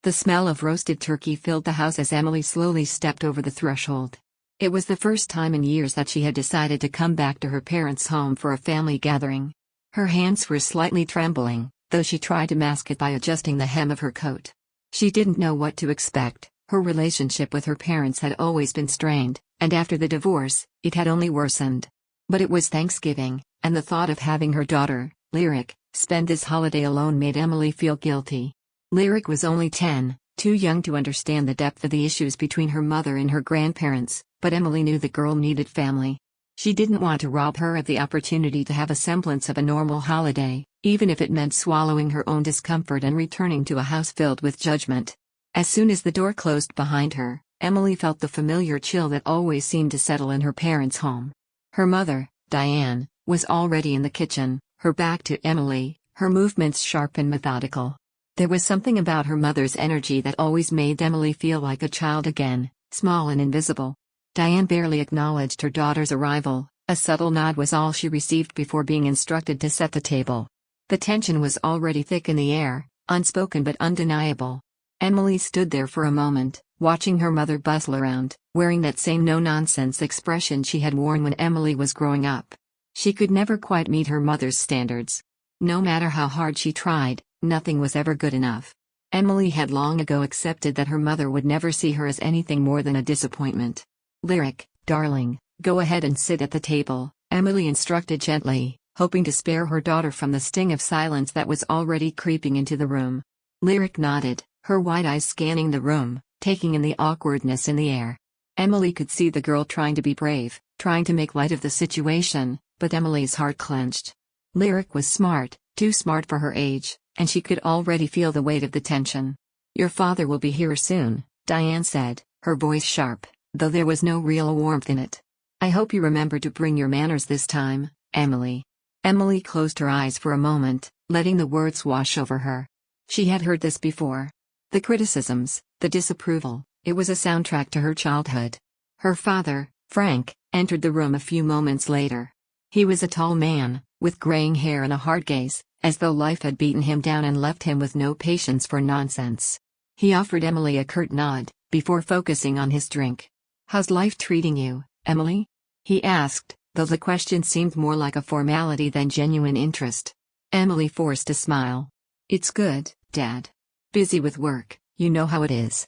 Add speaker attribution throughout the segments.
Speaker 1: The smell of roasted turkey filled the house as Emily slowly stepped over the threshold. It was the first time in years that she had decided to come back to her parents' home for a family gathering. Her hands were slightly trembling, though she tried to mask it by adjusting the hem of her coat. She didn't know what to expect. Her relationship with her parents had always been strained, and after the divorce, it had only worsened. But it was Thanksgiving, and the thought of having her daughter, Lyric, spend this holiday alone made Emily feel guilty. Lyric was only 10, too young to understand the depth of the issues between her mother and her grandparents, but Emily knew the girl needed family. She didn't want to rob her of the opportunity to have a semblance of a normal holiday, even if it meant swallowing her own discomfort and returning to a house filled with judgment. As soon as the door closed behind her, Emily felt the familiar chill that always seemed to settle in her parents' home. Her mother, Diane, was already in the kitchen, her back to Emily, her movements sharp and methodical. There was something about her mother's energy that always made Emily feel like a child again, small and invisible. Diane barely acknowledged her daughter's arrival, a subtle nod was all she received before being instructed to set the table. The tension was already thick in the air, unspoken but undeniable. Emily stood there for a moment, watching her mother bustle around, wearing that same no-nonsense expression she had worn when Emily was growing up. She could never quite meet her mother's standards. No matter how hard she tried, nothing was ever good enough. Emily had long ago accepted that her mother would never see her as anything more than a disappointment. "Lyric, darling, go ahead and sit at the table," Emily instructed gently, hoping to spare her daughter from the sting of silence that was already creeping into the room. Lyric nodded, her wide eyes scanning the room, taking in the awkwardness in the air. Emily could see the girl trying to be brave, trying to make light of the situation, but Emily's heart clenched. Lyric was smart, too smart for her age, and she could already feel the weight of the tension. "Your father will be here soon," Diane said, her voice sharp, though there was no real warmth in it. "I hope you remember to bring your manners this time, Emily." Emily closed her eyes for a moment, letting the words wash over her. She had heard this before. The criticisms, the disapproval, it was a soundtrack to her childhood. Her father, Frank, entered the room a few moments later. He was a tall man, with graying hair and a hard gaze, as though life had beaten him down and left him with no patience for nonsense. He offered Emily a curt nod, before focusing on his drink. "How's life treating you, Emily?" he asked, though the question seemed more like a formality than genuine interest. Emily forced a smile. "It's good, Dad. Busy with work, you know how it is."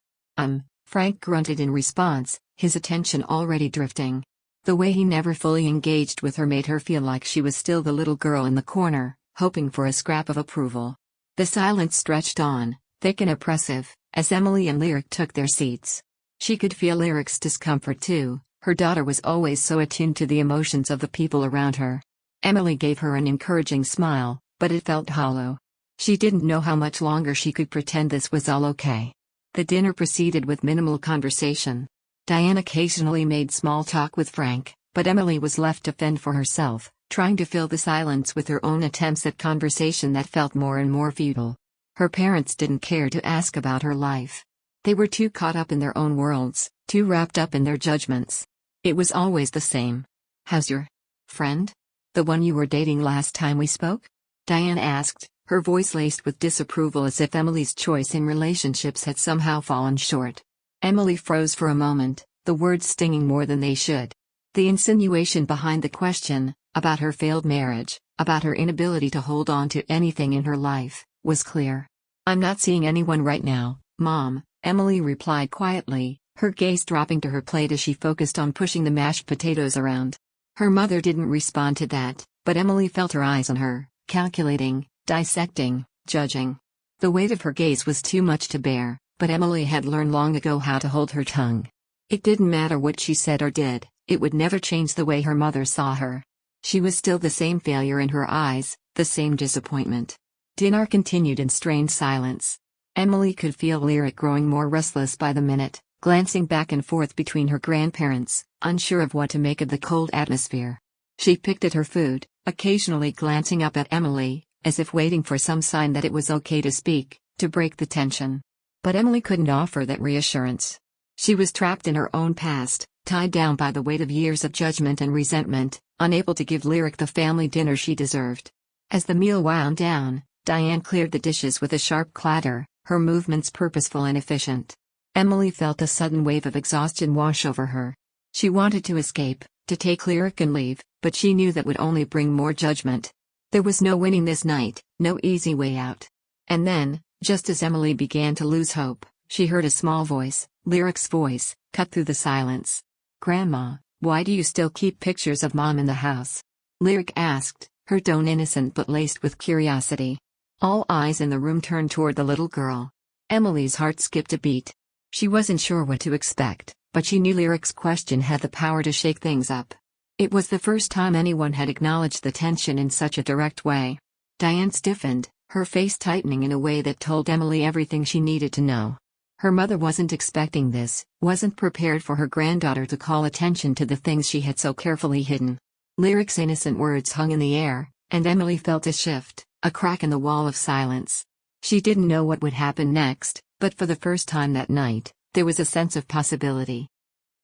Speaker 1: Frank grunted in response, his attention already drifting. The way he never fully engaged with her made her feel like she was still the little girl in the corner, hoping for a scrap of approval. The silence stretched on, thick and oppressive, as Emily and Lyric took their seats. She could feel Lyric's discomfort too. Her daughter was always so attuned to the emotions of the people around her. Emily gave her an encouraging smile, but it felt hollow. She didn't know how much longer she could pretend this was all okay. The dinner proceeded with minimal conversation. Diane occasionally made small talk with Frank, but Emily was left to fend for herself, trying to fill the silence with her own attempts at conversation that felt more and more futile. Her parents didn't care to ask about her life. They were too caught up in their own worlds, too wrapped up in their judgments. It was always the same. "How's your friend? The one you were dating last time we spoke?" Diane asked, her voice laced with disapproval as if Emily's choice in relationships had somehow fallen short. Emily froze for a moment, the words stinging more than they should. The insinuation behind the question, about her failed marriage, about her inability to hold on to anything in her life, was clear. "I'm not seeing anyone right now, Mom," Emily replied quietly, her gaze dropping to her plate as she focused on pushing the mashed potatoes around. Her mother didn't respond to that, but Emily felt her eyes on her, calculating, dissecting, judging. The weight of her gaze was too much to bear, but Emily had learned long ago how to hold her tongue. It didn't matter what she said or did, it would never change the way her mother saw her. She was still the same failure in her eyes, the same disappointment. Dinner continued in strained silence. Emily could feel Lyric growing more restless by the minute, glancing back and forth between her grandparents, unsure of what to make of the cold atmosphere. She picked at her food, occasionally glancing up at Emily, as if waiting for some sign that it was okay to speak, to break the tension. But Emily couldn't offer that reassurance. She was trapped in her own past, tied down by the weight of years of judgment and resentment, unable to give Lyric the family dinner she deserved. As the meal wound down, Diane cleared the dishes with a sharp clatter, her movements purposeful and efficient. Emily felt a sudden wave of exhaustion wash over her. She wanted to escape, to take Lyric and leave, but she knew that would only bring more judgment. There was no winning this night, no easy way out. And then, just as Emily began to lose hope, she heard a small voice, Lyric's voice, cut through the silence. "Grandma, why do you still keep pictures of Mom in the house?" Lyric asked, her tone innocent but laced with curiosity. All eyes in the room turned toward the little girl. Emily's heart skipped a beat. She wasn't sure what to expect, but she knew Lyric's question had the power to shake things up. It was the first time anyone had acknowledged the tension in such a direct way. Diane stiffened, her face tightening in a way that told Emily everything she needed to know. Her mother wasn't expecting this, wasn't prepared for her granddaughter to call attention to the things she had so carefully hidden. Lyric's innocent words hung in the air, and Emily felt a shift, a crack in the wall of silence. She didn't know what would happen next, but for the first time that night, there was a sense of possibility.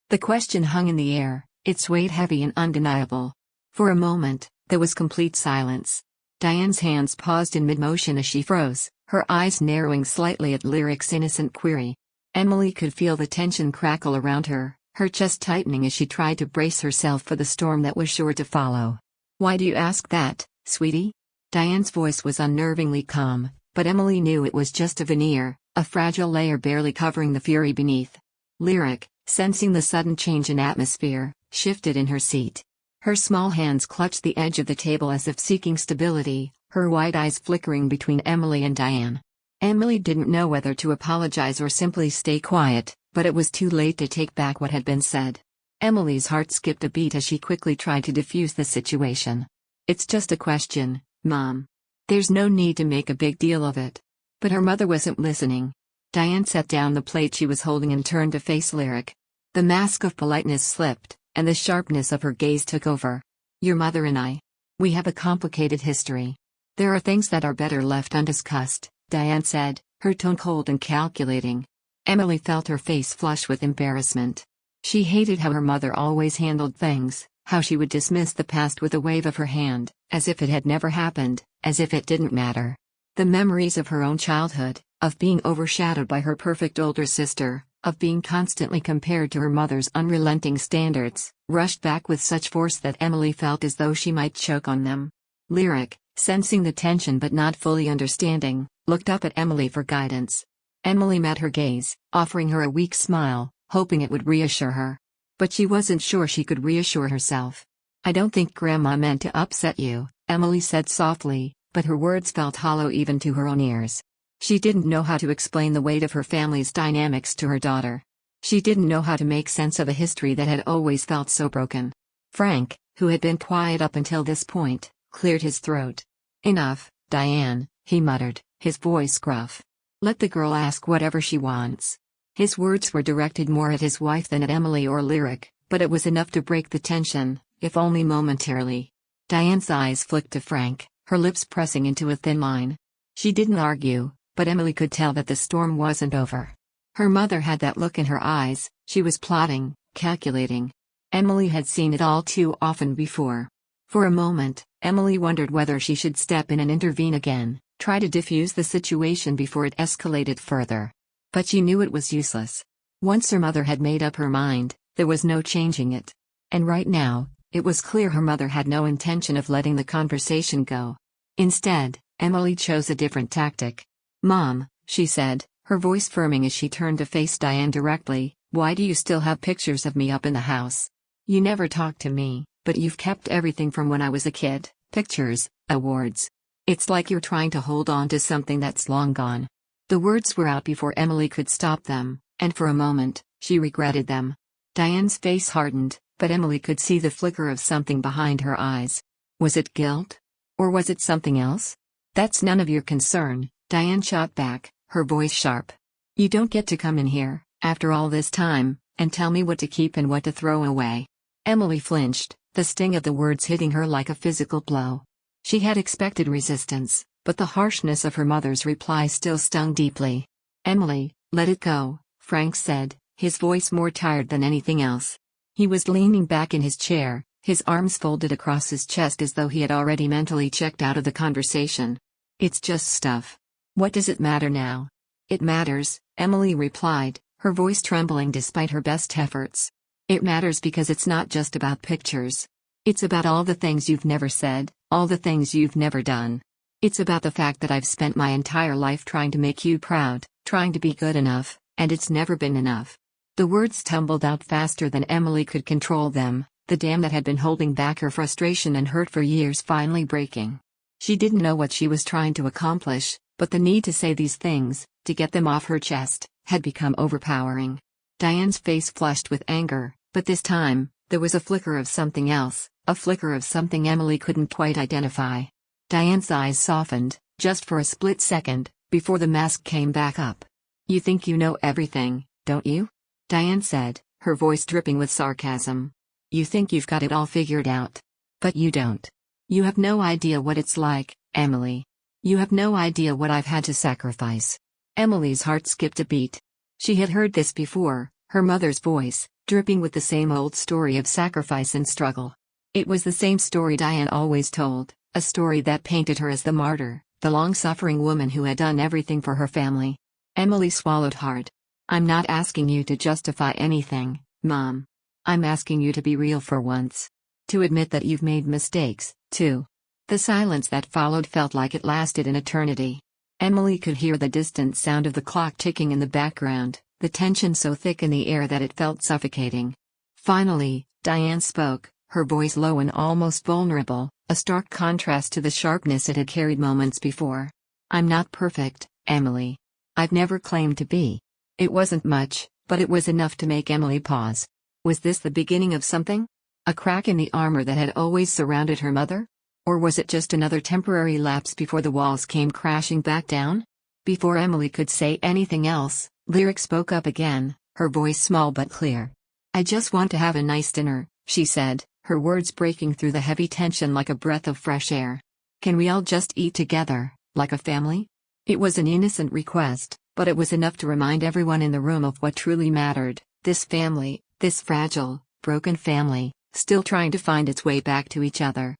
Speaker 1: The question hung in the air, its weight heavy and undeniable. For a moment, there was complete silence. Diane's hands paused in mid-motion as she froze, her eyes narrowing slightly at Lyric's innocent query. Emily could feel the tension crackle around her, her chest tightening as she tried to brace herself for the storm that was sure to follow. "Why do you ask that, sweetie?" Diane's voice was unnervingly calm, but Emily knew it was just a veneer, a fragile layer barely covering the fury beneath. Lyric, sensing the sudden change in atmosphere, shifted in her seat. Her small hands clutched the edge of the table as if seeking stability, her wide eyes flickering between Emily and Diane. Emily didn't know whether to apologize or simply stay quiet, but it was too late to take back what had been said. Emily's heart skipped a beat as she quickly tried to defuse the situation. "It's just a question, Mom. There's no need to make a big deal of it." But her mother wasn't listening. Diane set down the plate she was holding and turned to face Lyric. The mask of politeness slipped, and the sharpness of her gaze took over. "Your mother and we have a complicated history. There are things that are better left undiscussed," Diane said, her tone cold and calculating. Emily felt her face flush with embarrassment. She hated how her mother always handled things, how she would dismiss the past with a wave of her hand, as if it had never happened, as if it didn't matter. The memories of her own childhood, of being overshadowed by her perfect older sister, of being constantly compared to her mother's unrelenting standards, rushed back with such force that Emily felt as though she might choke on them. Lyric, sensing the tension but not fully understanding, looked up at Emily for guidance. Emily met her gaze, offering her a weak smile, hoping it would reassure her. But she wasn't sure she could reassure herself. "I don't think Grandma meant to upset you," Emily said softly, but her words felt hollow even to her own ears. She didn't know how to explain the weight of her family's dynamics to her daughter. She didn't know how to make sense of a history that had always felt so broken. Frank, who had been quiet up until this point, cleared his throat. "Enough, Diane," he muttered, his voice gruff. "Let the girl ask whatever she wants." His words were directed more at his wife than at Emily or Lyric, but it was enough to break the tension, if only momentarily. Diane's eyes flicked to Frank, her lips pressing into a thin line. She didn't argue, but Emily could tell that the storm wasn't over. Her mother had that look in her eyes, she was plotting, calculating. Emily had seen it all too often before. For a moment, Emily wondered whether she should step in and intervene again, try to diffuse the situation before it escalated further. But she knew it was useless. Once her mother had made up her mind, there was no changing it. And right now, it was clear her mother had no intention of letting the conversation go. Instead, Emily chose a different tactic. "Mom," she said, her voice firming as she turned to face Diane directly, "why do you still have pictures of me up in the house? You never talk to me, but you've kept everything from when I was a kid, pictures, awards. It's like you're trying to hold on to something that's long gone." The words were out before Emily could stop them, and for a moment, she regretted them. Diane's face hardened, but Emily could see the flicker of something behind her eyes. Was it guilt? Or was it something else? "That's none of your concern," Diane shot back, her voice sharp. "You don't get to come in here, after all this time, and tell me what to keep and what to throw away." Emily flinched, the sting of the words hitting her like a physical blow. She had expected resistance, but the harshness of her mother's reply still stung deeply. "Emily, let it go," Frank said, his voice more tired than anything else. He was leaning back in his chair, his arms folded across his chest as though he had already mentally checked out of the conversation. "It's just stuff. What does it matter now? It matters, Emily replied, her voice trembling despite her best efforts. It matters because it's not just about pictures. It's about all the things you've never said, all the things you've never done. It's about the fact that I've spent my entire life trying to make you proud, trying to be good enough, and it's never been enough. The words tumbled out faster than Emily could control them, the dam that had been holding back her frustration and hurt for years finally breaking. She didn't know what she was trying to accomplish, but the need to say these things, to get them off her chest, had become overpowering. Diane's face flushed with anger, but this time, there was a flicker of something else, a flicker of something Emily couldn't quite identify. Diane's eyes softened, just for a split second, before the mask came back up. You think you know everything, don't you? Diane said, her voice dripping with sarcasm. You think you've got it all figured out. But you don't. You have no idea what it's like, Emily. You have no idea what I've had to sacrifice. Emily's heart skipped a beat. She had heard this before, her mother's voice, dripping with the same old story of sacrifice and struggle. It was the same story Diane always told, a story that painted her as the martyr, the long-suffering woman who had done everything for her family. Emily swallowed hard. I'm not asking you to justify anything, Mom. I'm asking you to be real for once. To admit that you've made mistakes, too. The silence that followed felt like it lasted an eternity. Emily could hear the distant sound of the clock ticking in the background, the tension so thick in the air that it felt suffocating. Finally, Diane spoke, her voice low and almost vulnerable, a stark contrast to the sharpness it had carried moments before. I'm not perfect, Emily. I've never claimed to be. It wasn't much, but it was enough to make Emily pause. Was this the beginning of something? A crack in the armor that had always surrounded her mother? Or was it just another temporary lapse before the walls came crashing back down? Before Emily could say anything else, Lyric spoke up again, her voice small but clear. I just want to have a nice dinner, she said, her words breaking through the heavy tension like a breath of fresh air. Can we all just eat together, like a family? It was an innocent request, but it was enough to remind everyone in the room of what truly mattered, this family, this fragile, broken family, still trying to find its way back to each other.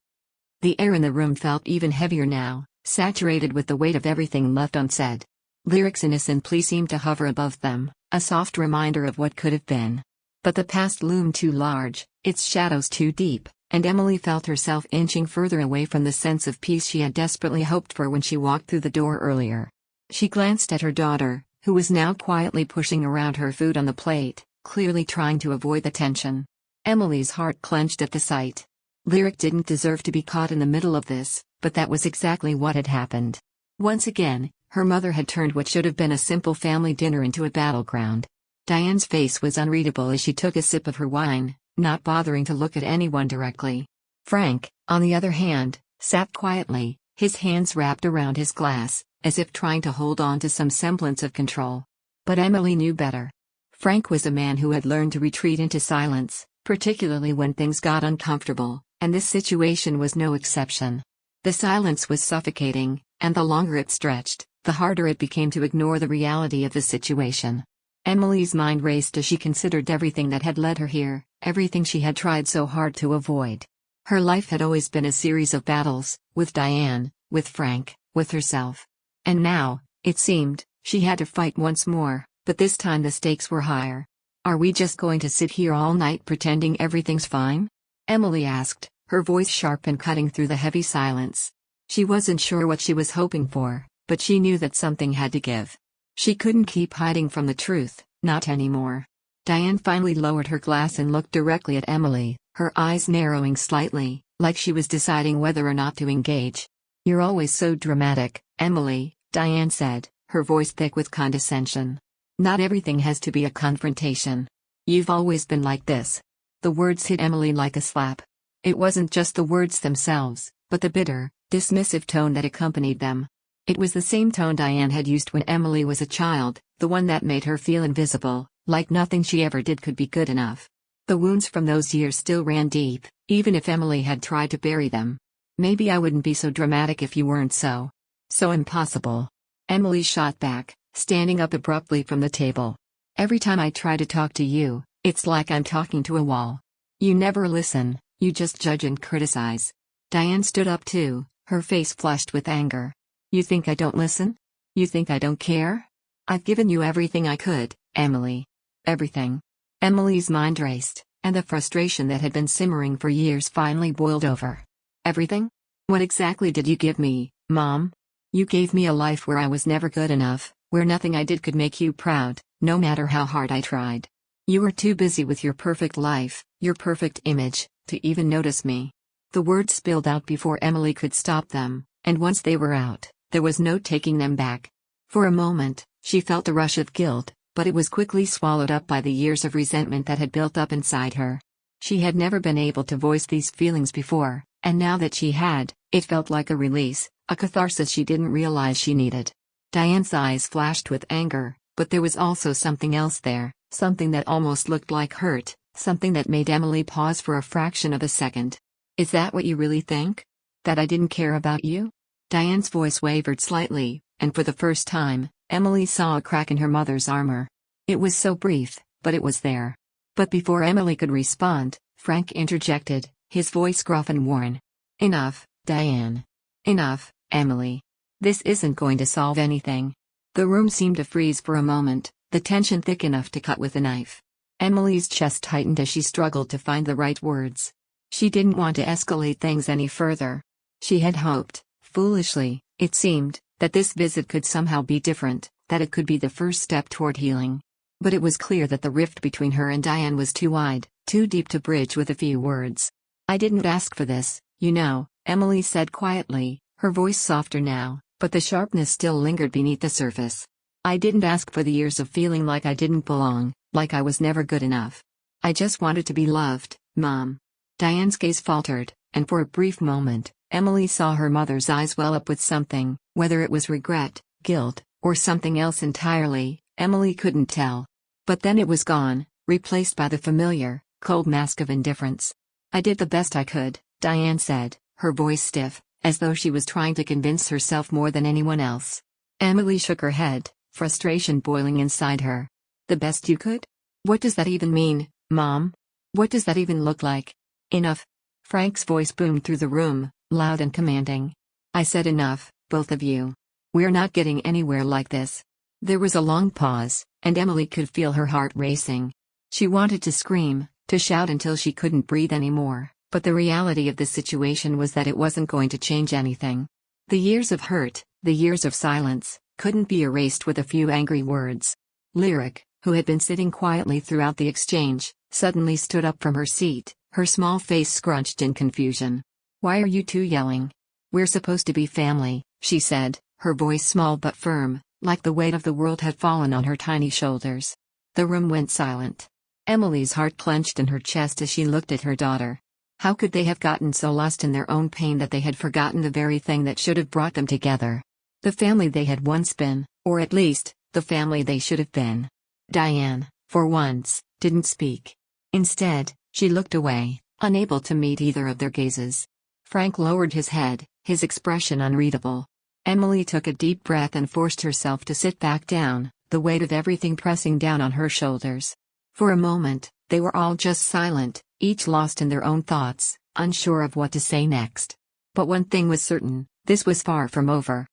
Speaker 1: The air in the room felt even heavier now, saturated with the weight of everything left unsaid. Lyric's innocent plea seemed to hover above them, a soft reminder of what could have been. But the past loomed too large, its shadows too deep, and Emily felt herself inching further away from the sense of peace she had desperately hoped for when she walked through the door earlier. She glanced at her daughter, who was now quietly pushing around her food on the plate, clearly trying to avoid the tension. Emily's heart clenched at the sight. Lyric didn't deserve to be caught in the middle of this, but that was exactly what had happened. Once again, her mother had turned what should have been a simple family dinner into a battleground. Diane's face was unreadable as she took a sip of her wine, not bothering to look at anyone directly. Frank, on the other hand, sat quietly, his hands wrapped around his glass, as if trying to hold on to some semblance of control. But Emily knew better. Frank was a man who had learned to retreat into silence, particularly when things got uncomfortable, and this situation was no exception. The silence was suffocating, and the longer it stretched, the harder it became to ignore the reality of the situation. Emily's mind raced as she considered everything that had led her here, everything she had tried so hard to avoid. Her life had always been a series of battles, with Diane, with Frank, with herself. And now, it seemed, she had to fight once more, but this time the stakes were higher. Are we just going to sit here all night pretending everything's fine? Emily asked, her voice sharp and cutting through the heavy silence. She wasn't sure what she was hoping for, but she knew that something had to give. She couldn't keep hiding from the truth, not anymore. Diane finally lowered her glass and looked directly at Emily, her eyes narrowing slightly, like she was deciding whether or not to engage. You're always so dramatic, Emily, Diane said, her voice thick with condescension. Not everything has to be a confrontation. You've always been like this. The words hit Emily like a slap. It wasn't just the words themselves, but the bitter, dismissive tone that accompanied them. It was the same tone Diane had used when Emily was a child, the one that made her feel invisible, like nothing she ever did could be good enough. The wounds from those years still ran deep, even if Emily had tried to bury them. Maybe I wouldn't be so dramatic if you weren't so impossible. Emily shot back, standing up abruptly from the table. Every time I try to talk to you, it's like I'm talking to a wall. You never listen, you just judge and criticize. Diane stood up too, her face flushed with anger. You think I don't listen? You think I don't care? I've given you everything I could, Emily. Everything. Emily's mind raced, and the frustration that had been simmering for years finally boiled over. Everything? What exactly did you give me, Mom? You gave me a life where I was never good enough, where nothing I did could make you proud, no matter how hard I tried. You were too busy with your perfect life, your perfect image, to even notice me. The words spilled out before Emily could stop them, and once they were out, there was no taking them back. For a moment, she felt a rush of guilt, but it was quickly swallowed up by the years of resentment that had built up inside her. She had never been able to voice these feelings before, and now that she had, it felt like a release, a catharsis she didn't realize she needed. Diane's eyes flashed with anger, but there was also something else there, something that almost looked like hurt, something that made Emily pause for a fraction of a second. Is that what you really think? That I didn't care about you? Diane's voice wavered slightly, and for the first time, Emily saw a crack in her mother's armor. It was so brief, but it was there. But before Emily could respond, Frank interjected, his voice gruff and worn. Enough, Diane. Enough, Emily. This isn't going to solve anything. The room seemed to freeze for a moment, the tension thick enough to cut with a knife. Emily's chest tightened as she struggled to find the right words. She didn't want to escalate things any further. She had hoped, foolishly, it seemed, that this visit could somehow be different, that it could be the first step toward healing. But it was clear that the rift between her and Diane was too wide, too deep to bridge with a few words. I didn't ask for this, you know, Emily said quietly, her voice softer now, but the sharpness still lingered beneath the surface. I didn't ask for the years of feeling like I didn't belong, like I was never good enough. I just wanted to be loved, Mom. Diane's gaze faltered, and for a brief moment, Emily saw her mother's eyes well up with something, whether it was regret, guilt, or something else entirely, Emily couldn't tell. But then it was gone, replaced by the familiar, cold mask of indifference. I did the best I could, Diane said, her voice stiff, as though she was trying to convince herself more than anyone else. Emily shook her head, frustration boiling inside her. The best you could? What does that even mean, Mom? What does that even look like? Enough. Frank's voice boomed through the room, loud and commanding. I said enough, both of you. We're not getting anywhere like this. There was a long pause, and Emily could feel her heart racing. She wanted to scream, to shout until she couldn't breathe anymore, but the reality of the situation was that it wasn't going to change anything. The years of hurt, the years of silence, couldn't be erased with a few angry words. Lyric, who had been sitting quietly throughout the exchange, suddenly stood up from her seat, her small face scrunched in confusion. Why are you two yelling? We're supposed to be family, she said, her voice small but firm, like the weight of the world had fallen on her tiny shoulders. The room went silent. Emily's heart clenched in her chest as she looked at her daughter. How could they have gotten so lost in their own pain that they had forgotten the very thing that should have brought them together? The family they had once been, or at least, the family they should have been. Diane, for once, didn't speak. Instead, she looked away, unable to meet either of their gazes. Frank lowered his head, his expression unreadable. Emily took a deep breath and forced herself to sit back down, the weight of everything pressing down on her shoulders. For a moment, they were all just silent, each lost in their own thoughts, unsure of what to say next. But one thing was certain, this was far from over.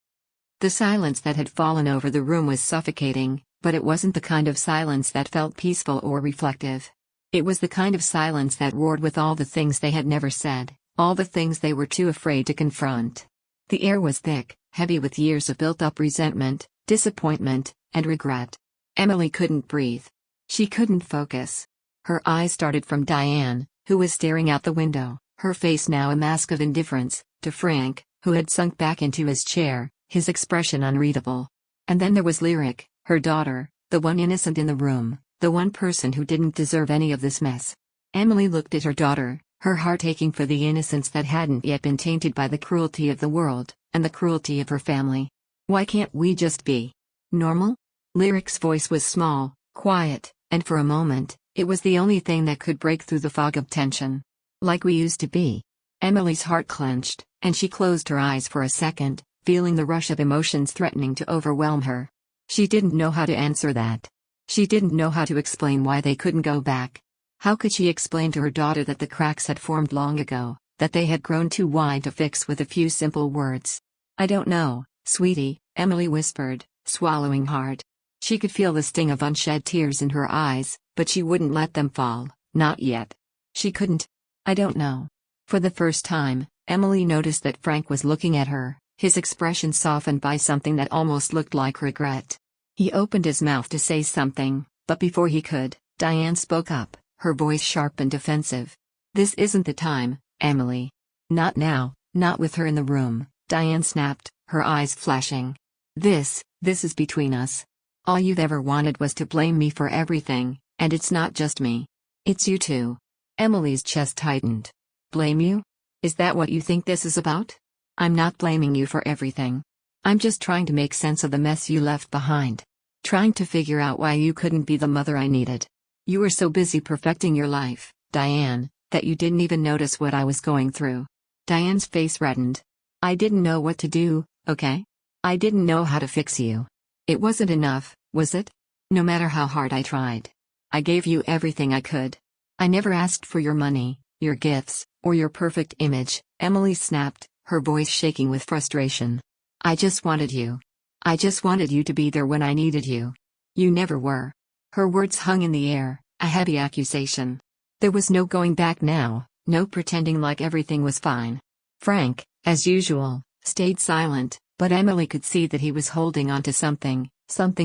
Speaker 1: The silence that had fallen over the room was suffocating, but it wasn't the kind of silence that felt peaceful or reflective. It was the kind of silence that roared with all the things they had never said, all the things they were too afraid to confront. The air was thick, heavy with years of built-up resentment, disappointment, and regret. Emily couldn't breathe. She couldn't focus. Her eyes started from Diane, who was staring out the window, her face now a mask of indifference, to Frank, who had sunk back into his chair, his expression unreadable. And then there was Lyric, her daughter, the one innocent in the room, the one person who didn't deserve any of this mess. Emily looked at her daughter, her heart aching for the innocence that hadn't yet been tainted by the cruelty of the world, and the cruelty of her family. Why can't we just be normal? Lyric's voice was small, quiet, and for a moment, it was the only thing that could break through the fog of tension. Like we used to be. Emily's heart clenched, and she closed her eyes for a second, feeling the rush of emotions threatening to overwhelm her. She didn't know how to answer that. She didn't know how to explain why they couldn't go back. How could she explain to her daughter that the cracks had formed long ago, that they had grown too wide to fix with a few simple words? I don't know, sweetie, Emily whispered, swallowing hard. She could feel the sting of unshed tears in her eyes, but she wouldn't let them fall, not yet. She couldn't. I don't know. For the first time, Emily noticed that Frank was looking at her, his expression softened by something that almost looked like regret. He opened his mouth to say something, but before he could, Diane spoke up, her voice sharp and defensive. "This isn't the time, Emily. Not now, not with her in the room," Diane snapped, her eyes flashing. This is between us. All you've ever wanted was to blame me for everything, and it's not just me. It's you too." Emily's chest tightened. "Blame you? Is that what you think this is about? I'm not blaming you for everything. I'm just trying to make sense of the mess you left behind. Trying to figure out why you couldn't be the mother I needed. You were so busy perfecting your life, Diane, that you didn't even notice what I was going through." Diane's face reddened. "I didn't know what to do, okay? I didn't know how to fix you. It wasn't enough, was it? No matter how hard I tried. I gave you everything I could. I never asked for your money, your gifts, or your perfect image," Emily snapped, her voice shaking with frustration. "I just wanted you. I just wanted you to be there when I needed you. You never were." Her words hung in the air, a heavy accusation. There was no going back now, no pretending like everything was fine. Frank, as usual, stayed silent, but Emily could see that he was holding on to something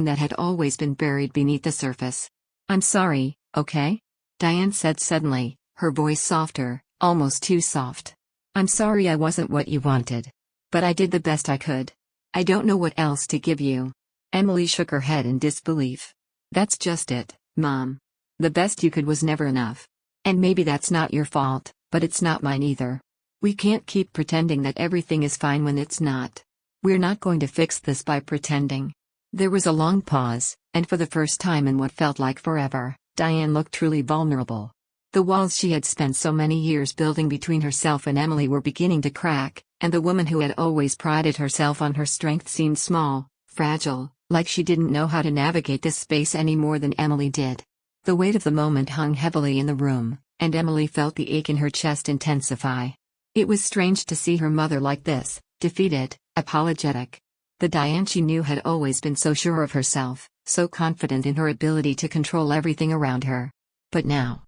Speaker 1: that had always been buried beneath the surface. "I'm sorry, okay?" Diane said suddenly, her voice softer, almost too soft. "I'm sorry I wasn't what you wanted. But I did the best I could. I don't know what else to give you." Emily shook her head in disbelief. "That's just it, Mom. The best you could was never enough. And maybe that's not your fault, but it's not mine either. We can't keep pretending that everything is fine when it's not. We're not going to fix this by pretending." There was a long pause, and for the first time in what felt like forever, Diane looked truly vulnerable. The walls she had spent so many years building between herself and Emily were beginning to crack, and the woman who had always prided herself on her strength seemed small, fragile, like she didn't know how to navigate this space any more than Emily did. The weight of the moment hung heavily in the room, and Emily felt the ache in her chest intensify. It was strange to see her mother like this, defeated, apologetic. The Diane she knew had always been so sure of herself, so confident in her ability to control everything around her. But now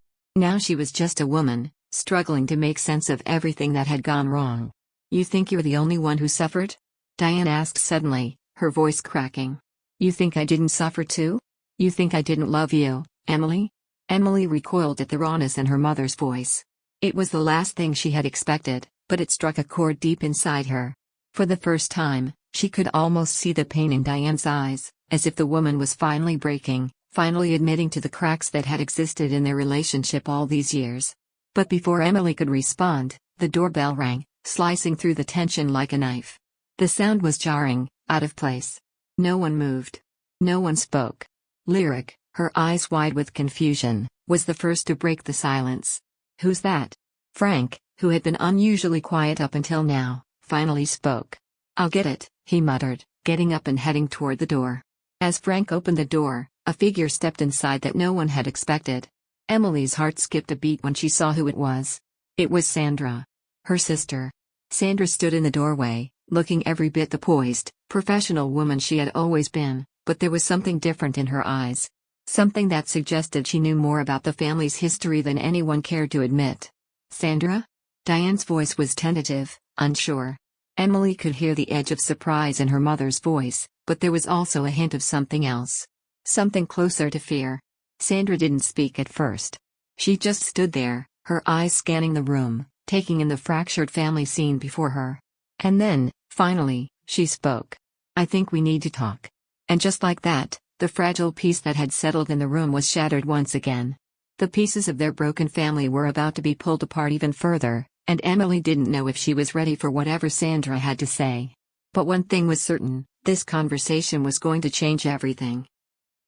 Speaker 1: she was just a woman, struggling to make sense of everything that had gone wrong. "You think you're the only one who suffered?" Diane asked suddenly, her voice cracking. "You think I didn't suffer too? You think I didn't love you, Emily?" Emily recoiled at the rawness in her mother's voice. It was the last thing she had expected, but it struck a chord deep inside her. For the first time, she could almost see the pain in Diane's eyes, as if the woman was finally breaking, finally admitting to the cracks that had existed in their relationship all these years. But before Emily could respond, the doorbell rang, slicing through the tension like a knife. The sound was jarring, out of place. No one moved. No one spoke. Lyric, her eyes wide with confusion, was the first to break the silence. "Who's that?" Frank, who had been unusually quiet up until now, finally spoke. "I'll get it," he muttered, getting up and heading toward the door. As Frank opened the door, a figure stepped inside that no one had expected. Emily's heart skipped a beat when she saw who it was. It was Sandra. Her sister. Sandra stood in the doorway, looking every bit the poised, professional woman she had always been, but there was something different in her eyes. Something that suggested she knew more about the family's history than anyone cared to admit. "Sandra?" Diane's voice was tentative, unsure. Emily could hear the edge of surprise in her mother's voice, but there was also a hint of something else. Something closer to fear. Sandra didn't speak at first. She just stood there, her eyes scanning the room, taking in the fractured family scene before her. And then, finally, she spoke. "I think we need to talk." And just like that, the fragile peace that had settled in the room was shattered once again. The pieces of their broken family were about to be pulled apart even further, and Emily didn't know if she was ready for whatever Sandra had to say. But one thing was certain, this conversation was going to change everything.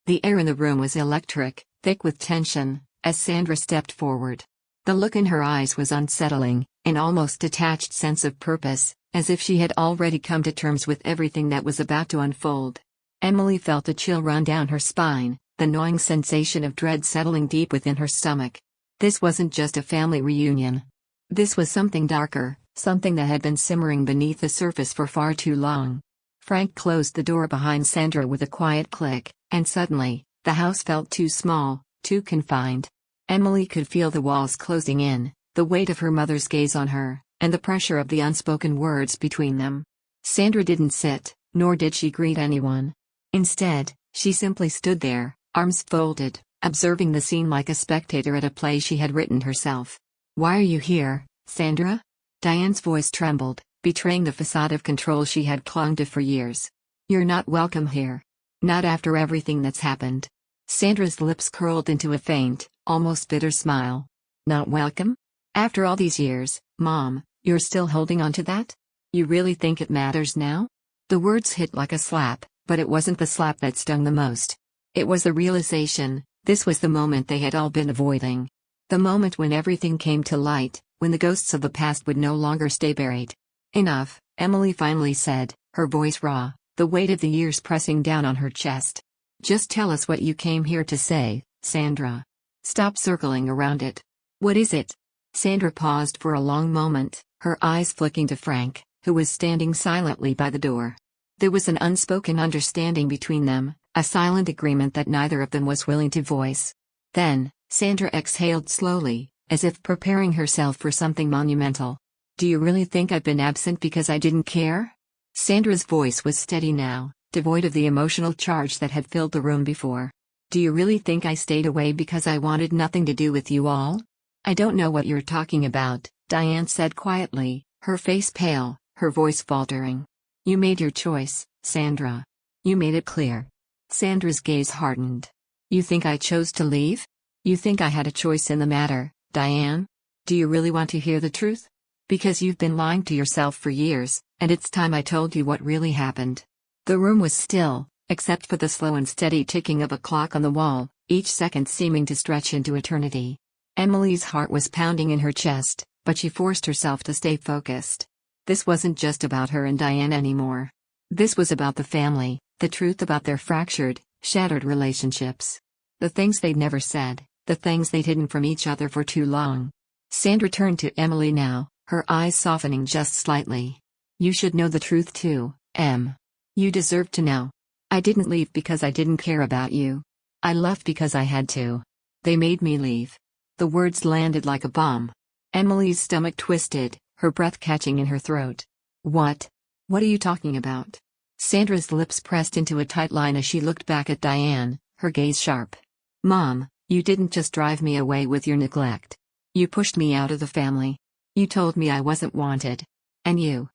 Speaker 1: The air in the room was electric, thick with tension, as Sandra stepped forward. The look in her eyes was unsettling, an almost detached sense of purpose, as if she had already come to terms with everything that was about to unfold. Emily felt a chill run down her spine, the gnawing sensation of dread settling deep within her stomach. This wasn't just a family reunion. This was something darker, something that had been simmering beneath the surface for far too long. Frank closed the door behind Sandra with a quiet click, And suddenly, the house felt too small, too confined. Emily could feel the walls closing in, the weight of her mother's gaze on her, and the pressure of the unspoken words between them. Sandra didn't sit, nor did she greet anyone. Instead, she simply stood there, arms folded, observing the scene like a spectator at a play she had written herself. "Why are you here, Sandra?" Diane's voice trembled, betraying the facade of control she had clung to for years. "You're not welcome here. Not after everything that's happened." Sandra's lips curled into a faint, almost bitter smile. "Not welcome? After all these years, Mom, you're still holding on to that? You really think it matters now?" The words hit like a slap, but it wasn't the slap that stung the most. It was the realization, this was the moment they had all been avoiding. The moment when everything came to light, when the ghosts of the past would no longer stay buried. "Enough," Emily finally said, her voice raw, the weight of the years pressing down on her chest. "Just tell us what you came here to say, Sandra. Stop circling around it. What is it?" Sandra paused for a long moment, her eyes flicking to Frank, who was standing silently by the door. There was an unspoken understanding between them, a silent agreement that neither of them was willing to voice. Then, Sandra exhaled slowly, as if preparing herself for something monumental. "Do you really think I've been absent because I didn't care?" Sandra's voice was steady now, devoid of the emotional charge that had filled the room before. "Do you really think I stayed away because I wanted nothing to do with you all?" "I don't know what you're talking about," Diane said quietly, her face pale, her voice faltering. "You made your choice, Sandra. You made it clear." Sandra's gaze hardened. "You think I chose to leave? You think I had a choice in the matter, Diane? Do you really want to hear the truth? Because you've been lying to yourself for years, and it's time I told you what really happened." The room was still, except for the slow and steady ticking of a clock on the wall, each second seeming to stretch into eternity. Emily's heart was pounding in her chest, but she forced herself to stay focused. This wasn't just about her and Diane anymore. This was about the family, the truth about their fractured, shattered relationships. The things they'd never said, the things they'd hidden from each other for too long. Sandra turned to Emily now, her eyes softening just slightly. "You should know the truth too, Em. You deserve to know. I didn't leave because I didn't care about you. I left because I had to. They made me leave." The words landed like a bomb. Emily's stomach twisted, her breath catching in her throat. "What? What are you talking about?" Sandra's lips pressed into a tight line as she looked back at Diane, her gaze sharp. "Mom, you didn't just drive me away with your neglect. You pushed me out of the family. You told me I wasn't wanted. And you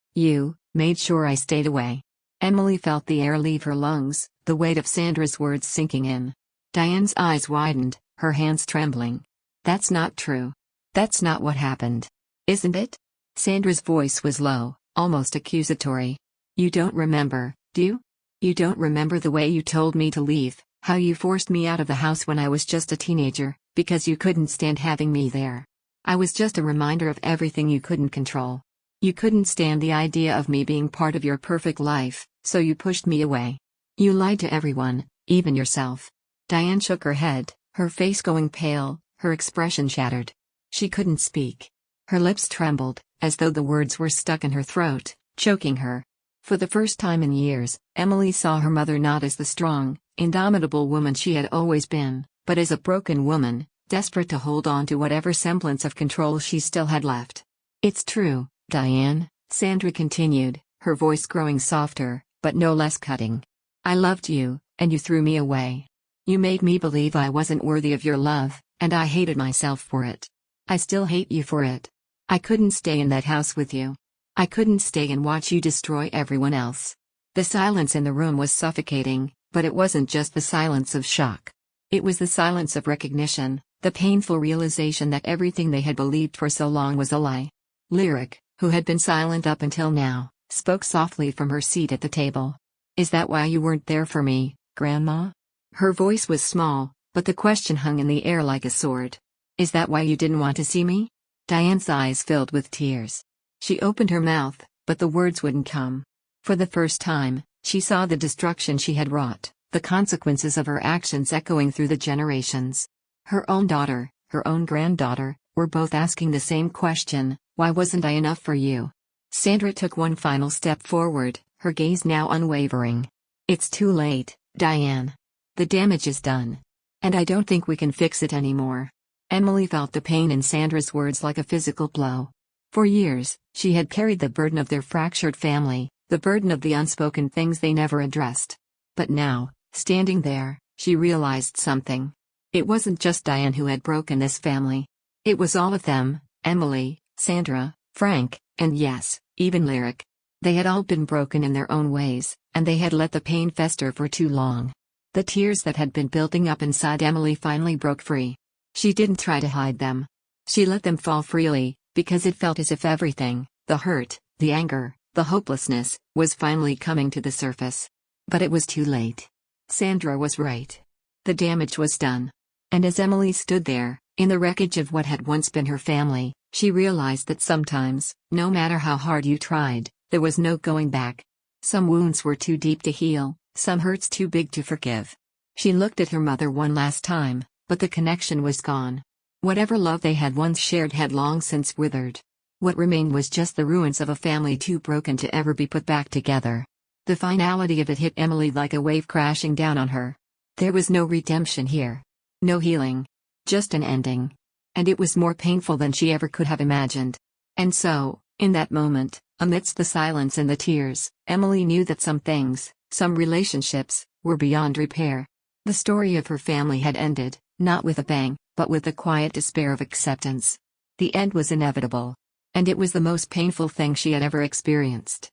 Speaker 1: made sure I stayed away." Emily felt the air leave her lungs, the weight of Sandra's words sinking in. Diane's eyes widened, her hands trembling. "That's not true. That's not what happened. Isn't it?" Sandra's voice was low, almost accusatory. "You don't remember, do you? You don't remember the way you told me to leave, how you forced me out of the house when I was just a teenager, because you couldn't stand having me there. I was just a reminder of everything you couldn't control. You couldn't stand the idea of me being part of your perfect life, so you pushed me away. You lied to everyone, even yourself." Diane shook her head, her face going pale, her expression shattered. She couldn't speak. Her lips trembled, as though the words were stuck in her throat, choking her. For the first time in years, Emily saw her mother not as the strong, indomitable woman she had always been, but as a broken woman, desperate to hold on to whatever semblance of control she still had left. "It's true, Diane," Sandra continued, her voice growing softer, but no less cutting. "I loved you, and you threw me away. You made me believe I wasn't worthy of your love, and I hated myself for it. I still hate you for it. I couldn't stay in that house with you. I couldn't stay and watch you destroy everyone else." The silence in the room was suffocating, but it wasn't just the silence of shock. It was the silence of recognition, the painful realization that everything they had believed for so long was a lie. Lyric, who had been silent up until now, spoke softly from her seat at the table. "Is that why you weren't there for me, Grandma?" Her voice was small, but the question hung in the air like a sword. "Is that why you didn't want to see me?" Diane's eyes filled with tears. She opened her mouth, but the words wouldn't come. For the first time, she saw the destruction she had wrought, the consequences of her actions echoing through the generations. Her own daughter, her own granddaughter, were both asking the same question: "Why wasn't I enough for you?" Sandra took one final step forward, her gaze now unwavering. "It's too late, Diane. The damage is done. And I don't think we can fix it anymore. Emily felt the pain in Sandra's words like a physical blow. For years, she had carried the burden of their fractured family, the burden of the unspoken things they never addressed. But now, standing there, she realized something. It wasn't just Diane who had broken this family. It was all of them, Emily, Sandra, Frank, and yes, even Lyric. They had all been broken in their own ways, and they had let the pain fester for too long. The tears that had been building up inside Emily finally broke free. She didn't try to hide them. She let them fall freely, because it felt as if everything, the hurt, the anger, the hopelessness, was finally coming to the surface. But it was too late. Sandra was right. The damage was done. And as Emily stood there, in the wreckage of what had once been her family, she realized that sometimes, no matter how hard you tried, there was no going back. Some wounds were too deep to heal, some hurts too big to forgive. She looked at her mother one last time, but the connection was gone. Whatever love they had once shared had long since withered. What remained was just the ruins of a family too broken to ever be put back together. The finality of it hit Emily like a wave crashing down on her. There was no redemption here. No healing. Just an ending. And it was more painful than she ever could have imagined. And so, in that moment, amidst the silence and the tears, Emily knew that some things, some relationships, were beyond repair. The story of her family had ended, not with a bang, but with the quiet despair of acceptance. The end was inevitable. And it was the most painful thing she had ever experienced.